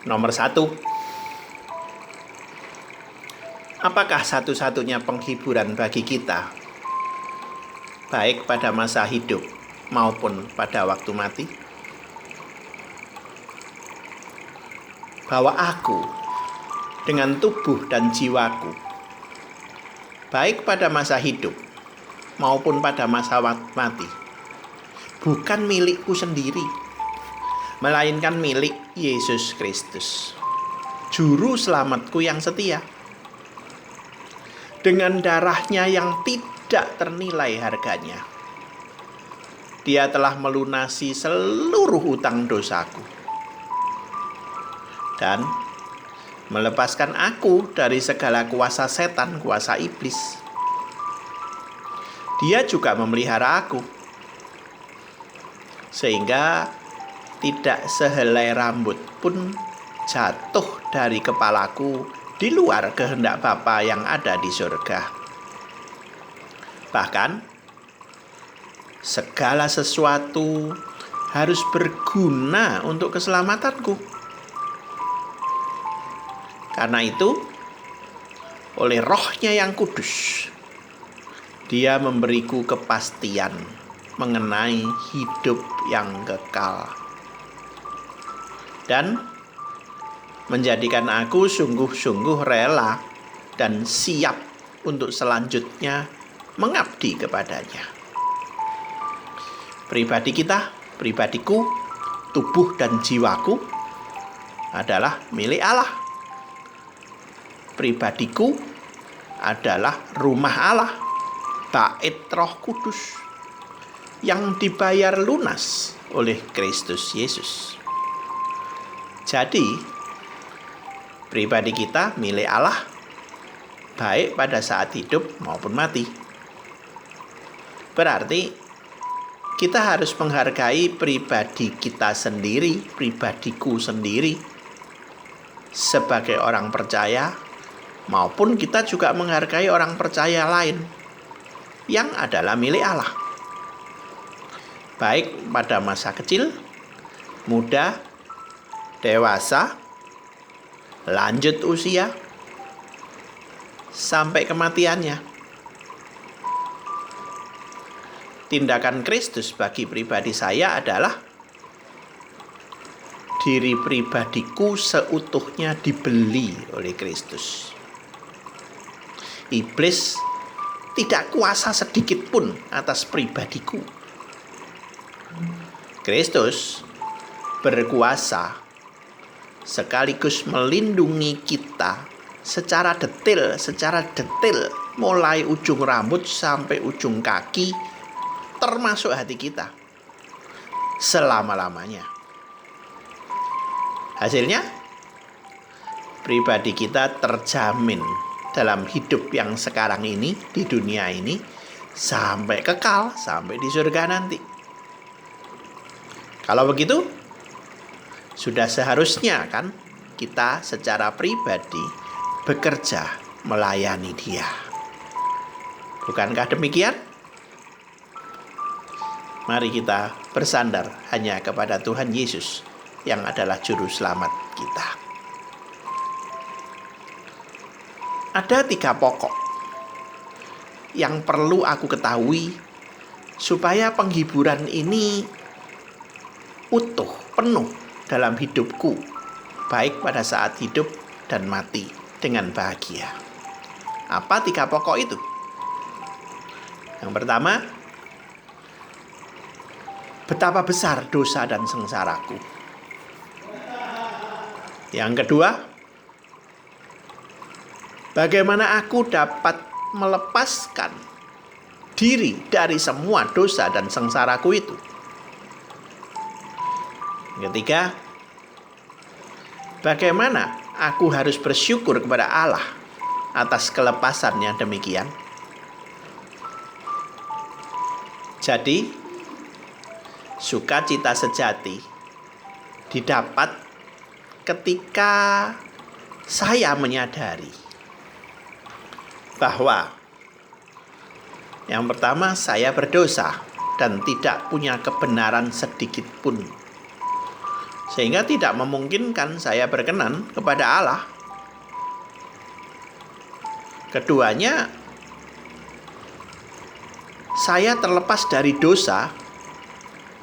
Nomor 1, apakah satu-satunya penghiburan bagi kita, baik pada masa hidup maupun pada waktu mati? Bahwa aku dengan tubuh dan jiwaku, baik pada masa hidup maupun pada masa mati, bukan milikku sendiri, melainkan milik Yesus Kristus, Juru Selamatku yang setia. Dengan darahnya yang tidak ternilai harganya, Dia telah melunasi seluruh utang dosaku dan melepaskan aku dari segala kuasa setan, kuasa iblis. Dia juga memelihara aku, sehingga tidak sehelai rambut pun jatuh dari kepalaku di luar kehendak Bapa yang ada di surga. Bahkan, segala sesuatu harus berguna untuk keselamatanku. Karena itu, oleh Roh-Nya yang kudus, Dia memberiku kepastian mengenai hidup yang kekal dan menjadikan aku sungguh-sungguh rela dan siap untuk selanjutnya mengabdi kepadanya. Pribadi kita, pribadiku, tubuh dan jiwaku adalah milik Allah. Pribadiku adalah rumah Allah, bait Roh Kudus yang dibayar lunas oleh Kristus Yesus. Jadi, pribadi kita milik Allah, baik pada saat hidup maupun mati. Berarti kita harus menghargai pribadi kita sendiri, pribadiku sendiri, sebagai orang percaya, maupun kita juga menghargai orang percaya lain yang adalah milik Allah, baik pada masa kecil, muda, dewasa, lanjut usia, sampai kematiannya. Tindakan Kristus bagi pribadi saya adalah diri pribadiku seutuhnya dibeli oleh Kristus. Iblis tidak kuasa sedikit pun atas pribadiku. Kristus berkuasa sekaligus melindungi kita secara detail, mulai ujung rambut sampai ujung kaki, termasuk hati kita, selama-lamanya. Hasilnya, pribadi kita terjamin dalam hidup yang sekarang ini, di dunia ini, sampai kekal, sampai di surga nanti. Kalau begitu, sudah seharusnya kan kita secara pribadi bekerja melayani Dia. Bukankah demikian? Mari kita bersandar hanya kepada Tuhan Yesus yang adalah Juru Selamat kita. Ada 3 pokok yang perlu aku ketahui supaya penghiburan ini utuh, penuh dalam hidupku, baik pada saat hidup dan mati dengan bahagia. Apa 3 pokok itu? Yang pertama, betapa besar dosa dan sengsaraku. Yang kedua, bagaimana aku dapat melepaskan diri dari semua dosa dan sengsaraku itu. Yang ketiga, bagaimana aku harus bersyukur kepada Allah atas kelepasan yang demikian. Jadi, sukacita sejati didapat ketika saya menyadari bahwa yang pertama, saya berdosa dan tidak punya kebenaran sedikit pun. sehingga tidak memungkinkan saya berkenan kepada Allah. Keduanya, saya terlepas dari dosa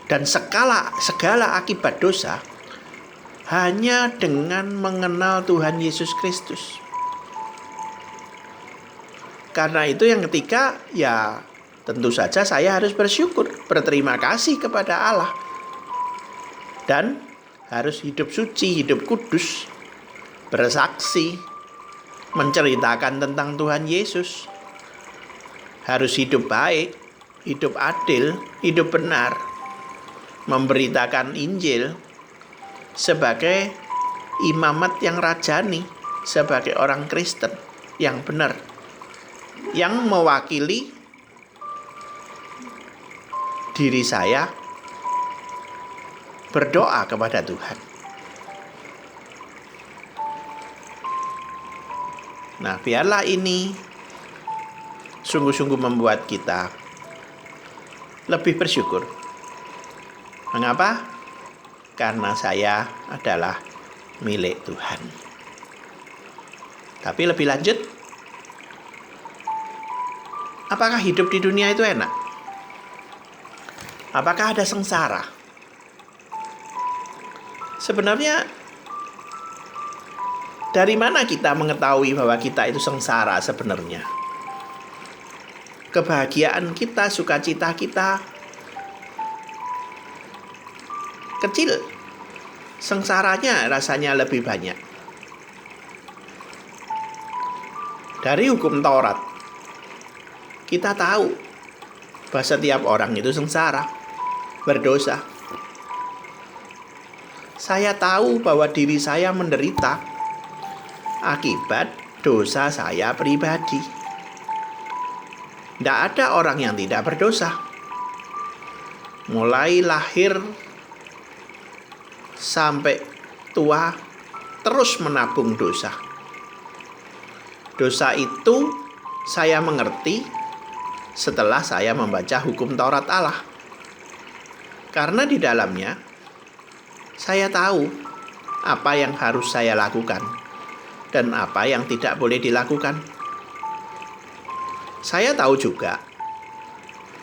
dan segala akibat dosa hanya dengan mengenal Tuhan Yesus Kristus. Karena itu yang ketiga, ya tentu saja saya harus bersyukur, berterima kasih kepada Allah. Dan harus hidup suci, hidup kudus, bersaksi, menceritakan tentang Tuhan Yesus. Harus hidup baik, hidup adil, hidup benar, memberitakan Injil sebagai imamat yang rajani, sebagai orang Kristen yang benar, yang mewakili diri saya berdoa kepada Tuhan. Nah, biarlah ini sungguh-sungguh membuat kita lebih bersyukur. Mengapa? Karena saya adalah milik Tuhan. Tapi lebih lanjut, apakah hidup di dunia itu enak? Apakah ada sengsara? Sebenarnya, dari mana kita mengetahui bahwa kita itu sengsara sebenarnya? Kebahagiaan kita, sukacita kita kecil. Sengsaranya rasanya lebih banyak. Dari hukum Taurat, kita tahu bahwa setiap orang itu sengsara, berdosa. Saya tahu bahwa diri saya menderita akibat dosa saya pribadi. Tidak ada orang yang tidak berdosa. Mulai lahir sampai tua terus menabung dosa. Dosa itu saya mengerti setelah saya membaca hukum Taurat Allah. Karena di dalamnya saya tahu apa yang harus saya lakukan dan apa yang tidak boleh dilakukan. Saya tahu juga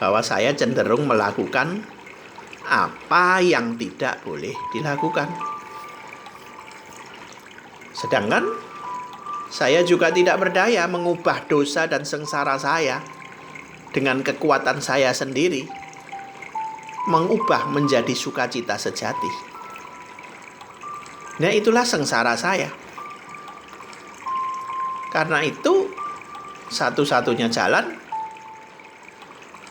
bahwa saya cenderung melakukan apa yang tidak boleh dilakukan. Sedangkan saya juga tidak berdaya mengubah dosa dan sengsara saya dengan kekuatan saya sendiri, mengubah menjadi sukacita sejati. Nah, itulah sengsara saya. Karena itu, satu-satunya jalan,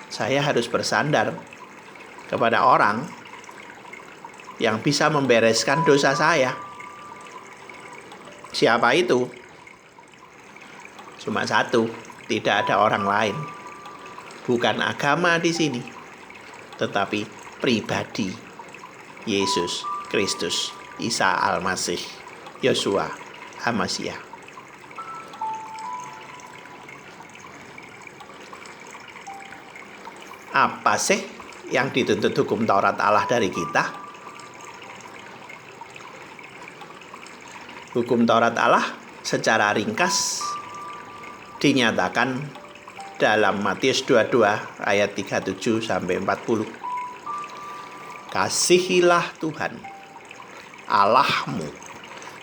saya harus bersandar kepada orang yang bisa membereskan dosa saya. Siapa itu? Cuma satu, tidak ada orang lain. Bukan agama di sini, tetapi pribadi Yesus Kristus, Isa Al-Masih, Yosua HaMasyiah. Apa sih yang dituntut hukum Taurat Allah dari kita? Hukum Taurat Allah secara ringkas dinyatakan dalam Matius 22 ayat 37 sampai 40. Kasihilah Tuhan Allahmu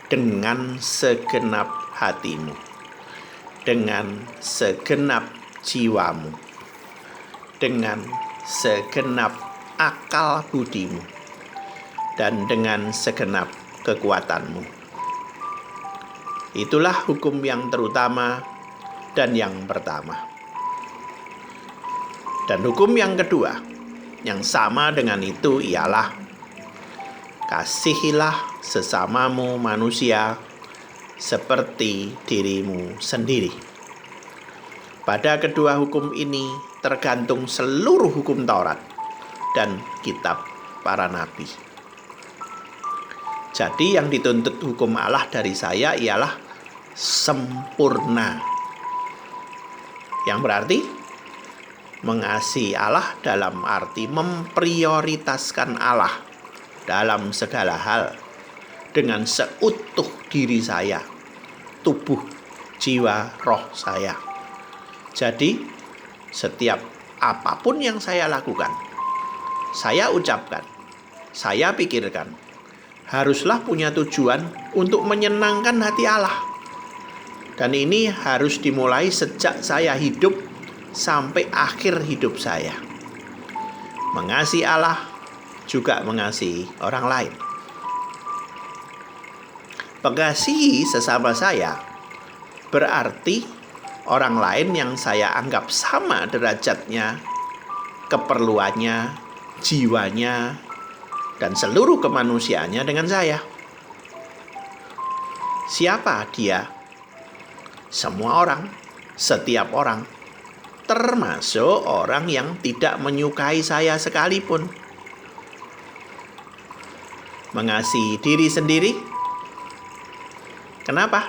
dengan segenap hatimu, dengan segenap jiwamu, dengan segenap akal budimu, dan dengan segenap kekuatanmu. Itulah hukum yang terutama dan yang pertama. Dan hukum yang kedua, yang sama dengan itu ialah kasihilah sesamamu manusia seperti dirimu sendiri. Pada kedua hukum ini tergantung seluruh hukum Taurat dan kitab para nabi. Jadi yang dituntut hukum Allah dari saya ialah sempurna. Yang berarti mengasihi Allah dalam arti memprioritaskan Allah dalam segala hal dengan seutuh diri saya, tubuh, jiwa, roh saya. Jadi, setiap apapun yang saya lakukan, saya ucapkan, saya pikirkan, haruslah punya tujuan untuk menyenangkan hati Allah. Dan ini harus dimulai sejak saya hidup sampai akhir hidup saya. Mengasihi Allah juga mengasihi orang lain. Mengasihi sesama saya berarti orang lain yang saya anggap sama derajatnya, keperluannya, jiwanya, dan seluruh kemanusiaannya dengan saya. Siapa dia? Semua orang, setiap orang, termasuk orang yang tidak menyukai saya sekalipun. Mengasihi diri sendiri. Kenapa?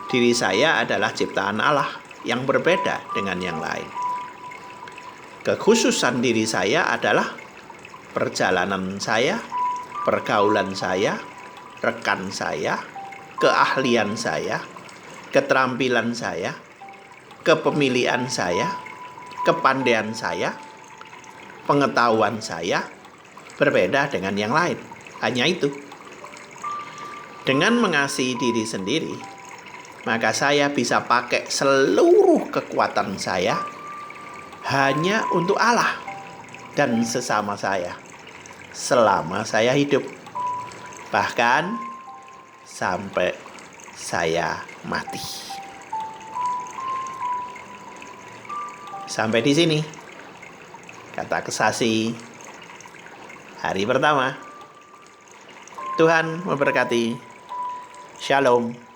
Diri saya adalah ciptaan Allah yang berbeda dengan yang lain. Kekhususan diri saya adalah perjalanan saya, pergaulan saya, rekan saya, keahlian saya, keterampilan saya, kepemilian saya, kepandaian saya, pengetahuan saya berbeda dengan yang lain. Hanya itu. Dengan mengasihi diri sendiri, maka saya bisa pakai seluruh kekuatan saya hanya untuk Allah dan sesama saya selama saya hidup. Bahkan sampai saya mati. Sampai di sini kata Kesasi hari pertama. Tuhan memberkati. Shalom.